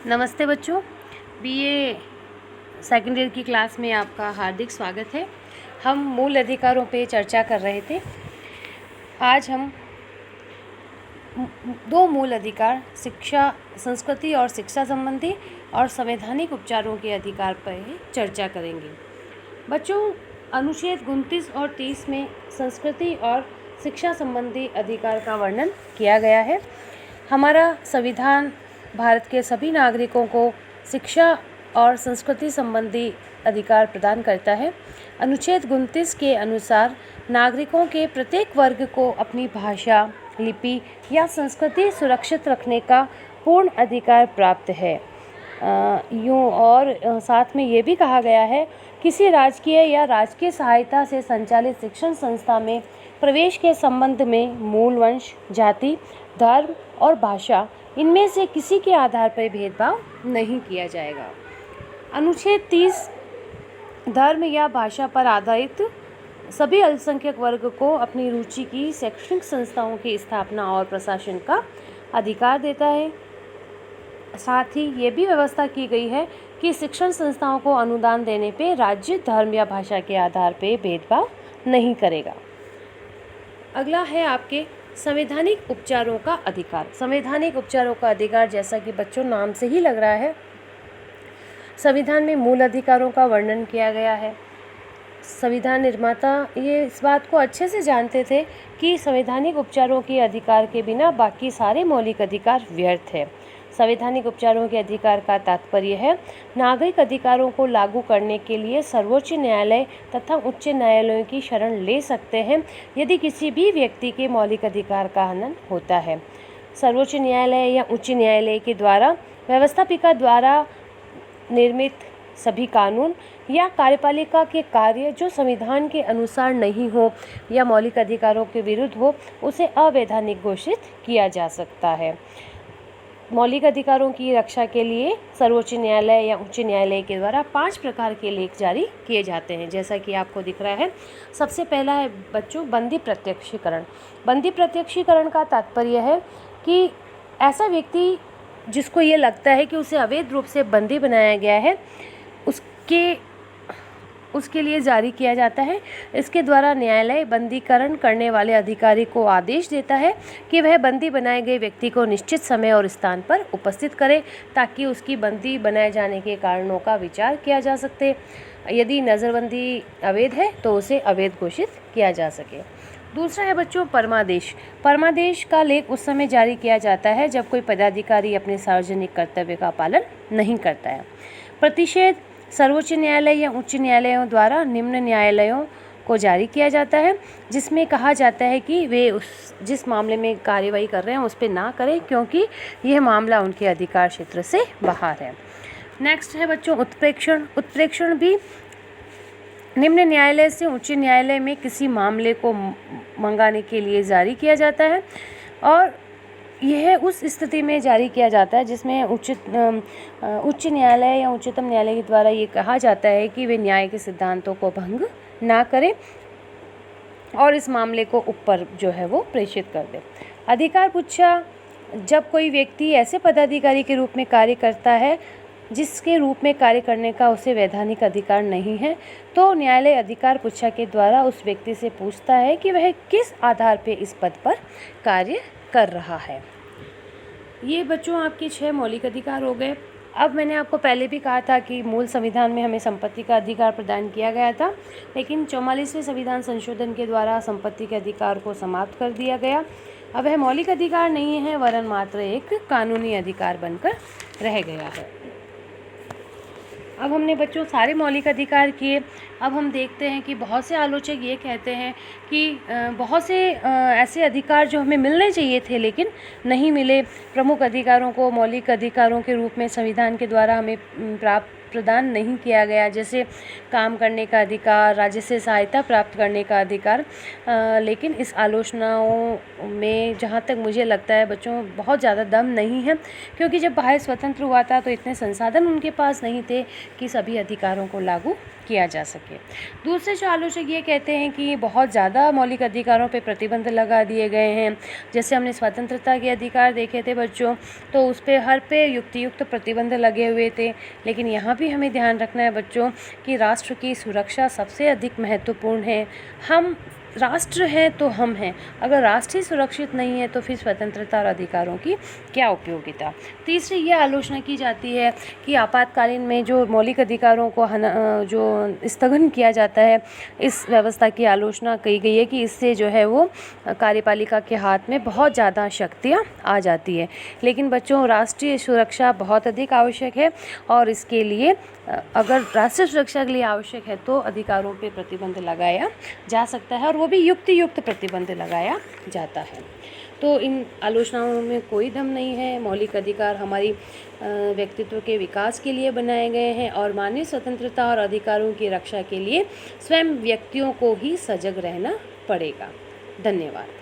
नमस्ते बच्चों, BA second year की क्लास में आपका हार्दिक स्वागत है। हम मूल अधिकारों पे चर्चा कर रहे थे। आज हम दो मूल अधिकार, शिक्षा, संस्कृति और शिक्षा संबंधी और संवैधानिक उपचारों के अधिकार पर चर्चा करेंगे। बच्चों, अनुच्छेद 29 और 30 में संस्कृति और शिक्षा संबंधी अधिकार का वर्णन किया गया है। हमारा संविधान भारत के सभी नागरिकों को शिक्षा और संस्कृति संबंधी अधिकार प्रदान करता है। अनुच्छेद 29 के अनुसार नागरिकों के प्रत्येक वर्ग को अपनी भाषा, लिपि या संस्कृति सुरक्षित रखने का पूर्ण अधिकार प्राप्त है। साथ में ये भी कहा गया है, किसी राजकीय या राजकीय सहायता से संचालित शिक्षण संस्था में प्रवेश के संबंध में मूल वंश, जाति, धर्म और भाषा इनमें से किसी के आधार पर भेदभाव नहीं किया जाएगा। अनुच्छेद 30 धर्म या भाषा पर आधारित सभी अल्पसंख्यक वर्ग को अपनी रुचि की शैक्षणिक संस्थाओं की स्थापना और प्रशासन का अधिकार देता है। साथ ही ये भी व्यवस्था की गई है कि शिक्षण संस्थाओं को अनुदान देने पे राज्य, धर्म या भाषा के आधार पर भेदभाव नहीं करेगा। अगला है आपके संवैधानिक उपचारों का अधिकार। संवैधानिक उपचारों का अधिकार, जैसा कि बच्चों नाम से ही लग रहा है, संविधान में मूल अधिकारों का वर्णन किया गया है। संविधान निर्माता ये इस बात को अच्छे से जानते थे कि संवैधानिक उपचारों के अधिकार के बिना बाकी सारे मौलिक अधिकार व्यर्थ है। संवैधानिक उपचारों के अधिकार का तात्पर्य है नागरिक अधिकारों को लागू करने के लिए सर्वोच्च न्यायालय तथा उच्च न्यायालयों की शरण ले सकते हैं यदि किसी भी व्यक्ति के मौलिक अधिकार का हनन होता है। सर्वोच्च न्यायालय या उच्च न्यायालय के द्वारा व्यवस्थापिका द्वारा निर्मित सभी कानून या कार्यपालिका के कार्य जो संविधान के अनुसार नहीं हो या मौलिक अधिकारों के विरुद्ध हो, उसे अवैधानिक घोषित किया जा सकता है। मौलिक अधिकारों की रक्षा के लिए सर्वोच्च न्यायालय या उच्च न्यायालय के द्वारा 5 प्रकार के लेख जारी किए जाते हैं, जैसा कि आपको दिख रहा है। सबसे पहला है बच्चों बंदी प्रत्यक्षीकरण। बंदी प्रत्यक्षीकरण का तात्पर्य है कि ऐसा व्यक्ति जिसको ये लगता है कि उसे अवैध रूप से बंदी बनाया गया है, उसके लिए जारी किया जाता है। इसके द्वारा न्यायालय बंदीकरण करने वाले अधिकारी को आदेश देता है कि वह बंदी बनाए गए व्यक्ति को निश्चित समय और स्थान पर उपस्थित करे ताकि उसकी बंदी बनाए जाने के कारणों का विचार किया जा सके। यदि नज़रबंदी अवैध है तो उसे अवैध घोषित किया जा सके। दूसरा है बच्चों परमादेश। परमादेश का लेख उस समय जारी किया जाता है जब कोई पदाधिकारी अपने सार्वजनिक कर्तव्य का पालन नहीं करता है। प्रतिषेध सर्वोच्च न्यायालय या उच्च न्यायालयों द्वारा निम्न न्यायालयों को जारी किया जाता है, जिसमें कहा जाता है कि वे जिस मामले में कार्यवाही कर रहे हैं उस पर ना करें क्योंकि यह मामला उनके अधिकार क्षेत्र से बाहर है। नेक्स्ट है बच्चों उत्प्रेक्षण। उत्प्रेक्षण भी निम्न न्यायालय से उच्च न्यायालय में किसी मामले को मंगाने के लिए जारी किया जाता है और यह उस स्थिति में जारी किया जाता है जिसमें उच्च न्यायालय या उच्चतम न्यायालय के द्वारा ये कहा जाता है कि वे न्याय के सिद्धांतों को भंग ना करें और इस मामले को ऊपर जो है वो प्रेषित कर दे। अधिकार पुच्छा, जब कोई व्यक्ति ऐसे पदाधिकारी के रूप में कार्य करता है जिसके रूप में कार्य करने का उसे वैधानिक अधिकार नहीं है, तो न्यायालय अधिकार पुच्छा के द्वारा उस व्यक्ति से पूछता है कि वह किस आधार पर इस पद पर कार्य कर रहा है। ये बच्चों आपके 6 मौलिक अधिकार हो गए। अब मैंने आपको पहले भी कहा था कि मूल संविधान में हमें संपत्ति का अधिकार प्रदान किया गया था, लेकिन 44वें संविधान संशोधन के द्वारा संपत्ति के अधिकार को समाप्त कर दिया गया। अब वह मौलिक अधिकार नहीं है वरन मात्र एक कानूनी अधिकार बनकर रह गया है। अब हमने बच्चों सारे मौलिक अधिकार किए। अब हम देखते हैं कि बहुत से आलोचक ये कहते हैं कि बहुत से ऐसे अधिकार जो हमें मिलने चाहिए थे लेकिन नहीं मिले। प्रमुख अधिकारों को मौलिक अधिकारों के रूप में संविधान के द्वारा हमें प्रदान नहीं किया गया, जैसे काम करने का अधिकार, राज्य से सहायता प्राप्त करने का अधिकार। लेकिन इस आलोचनाओं में जहाँ तक मुझे लगता है बच्चों बहुत ज़्यादा दम नहीं है, क्योंकि जब भारत स्वतंत्र हुआ था तो इतने संसाधन उनके पास नहीं थे कि सभी अधिकारों को लागू किया जा सके। दूसरे जो आलोचक ये कहते हैं कि बहुत ज़्यादा मौलिक अधिकारों पे प्रतिबंध लगा दिए गए हैं। जैसे हमने स्वतंत्रता के अधिकार देखे थे बच्चों, तो उस पे हर पे युक्त प्रतिबंध लगे हुए थे। लेकिन यहाँ भी हमें ध्यान रखना है बच्चों कि राष्ट्र की सुरक्षा सबसे अधिक महत्वपूर्ण है। हम राष्ट्र हैं तो हम हैं, अगर राष्ट्र ही सुरक्षित नहीं है तो फिर स्वतंत्रता और अधिकारों की क्या उपयोगिता। तीसरी ये आलोचना की जाती है कि आपातकालीन में जो मौलिक अधिकारों को जो स्थगन किया जाता है, इस व्यवस्था की आलोचना की गई है कि इससे जो है वो कार्यपालिका के हाथ में बहुत ज़्यादा शक्तियाँ आ जाती है। लेकिन बच्चों, राष्ट्रीय सुरक्षा बहुत अधिक आवश्यक है और इसके लिए अगर राष्ट्रीय सुरक्षा के लिए आवश्यक है तो अधिकारों पे प्रतिबंध लगाया जा सकता है, और वो भी युक्त प्रतिबंध लगाया जाता है। तो इन आलोचनाओं में कोई दम नहीं है। मौलिक अधिकार हमारी व्यक्तित्व के विकास के लिए बनाए गए हैं और मानवीय स्वतंत्रता और अधिकारों की रक्षा के लिए स्वयं व्यक्तियों को ही सजग रहना पड़ेगा। धन्यवाद।